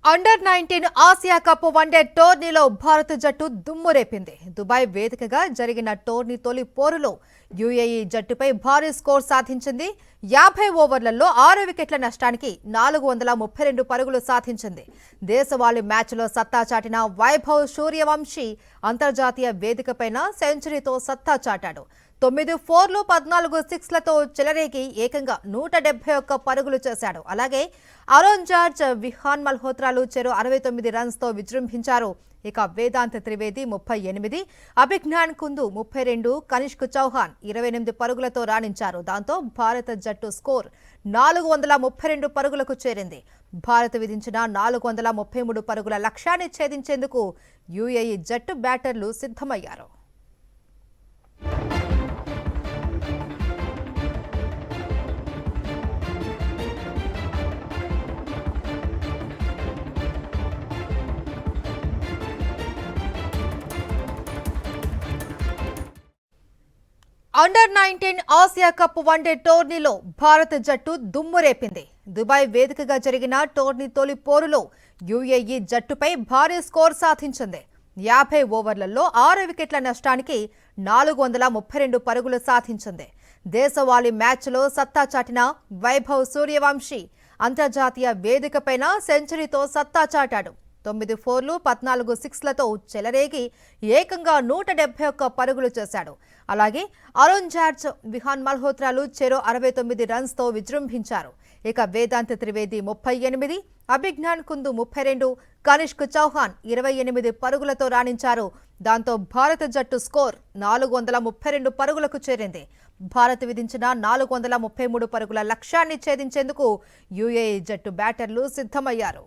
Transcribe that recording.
Under-19 Asia cup one day టోర్నీలో భారత జట్టు దుమ్మురేపింది. దుబాయ్ వేదికగా జరిగిన టోర్నీ తొలి పోరులో యుఏఈ జట్టుపై భారీ స్కోర్ సాధించింది. 50 ఓవర్లలో 6 వికెట్ల నష్టానికి 432 పరుగులు సాధించింది. దేశవాళీ మ్యాచ్లో సత్తా చాటిన వైభవ్ సూర్యవంశీ అంతర్జాతీయ వేదికపైన సెంచరీతో సత్తా చాటాడు. 9 ఫోర్లు 14 సిక్స్లతో చెలరేగి ఏకంగా 171 పరుగులు చేశాడు. అలాగే అరోన్ జార్జ్, విహాన్ మల్హోత్రాలు చెరో 69 రన్స్తో విజృంభించారు. ఇక వేదాంత్ త్రివేది 38, అభిజ్ఞాన్ కుందు 32, కనిష్క్ చౌహాన్ 28 పరుగులతో రాణించారు. దాంతో భారత జట్టు స్కోర్ 432 పరుగులకు చేరింది. భారత్ విధించిన 433 పరుగుల లక్ష్యాన్ని ఛేదించేందుకు యుఏఈ జట్టు బ్యాటర్లు సిద్ధమయ్యారు. అండర్-19 ఆసియా కప్ వన్డే టోర్నీలో భారత జట్టు దుమ్మురేపింది. దుబాయ్ వేదికగా జరిగిన టోర్నీ తొలి పోరులో యుఏఈ జట్టుపై భారీ స్కోర్ సాధించింది. 50 ఓవర్లలో 6 వికెట్ల నష్టానికి 432 పరుగులు సాధించింది. దేశవాళీ మ్యాచ్లో సత్తా చాటిన వైభవ్ సూర్యవంశీ అంతర్జాతీయ వేదికపైన సెంచరీతో సత్తా చాటాడు. 9 ఫోర్లు 14 సిక్స్లతో చెలరేగి ఏకంగా 171 పరుగులు చేశాడు. అలాగే అరోన్ జార్జ్, విహాన్ మల్హోత్రాలు చెరో 69 రన్స్తో విజృంభించారు. ఇక వేదాంత్ త్రివేది 38, అభిజ్ఞాన్ కుందు 32, కనిష్క్ చౌహాన్ 28 పరుగులతో రాణించారు. దాంతో భారత జట్టు స్కోర్ 432 పరుగులకు చేరింది. భారత్ విధించిన 433 పరుగుల లక్ష్యాన్ని ఛేదించేందుకు యుఏఈ జట్టు బ్యాటర్లు సిద్ధమయ్యారు.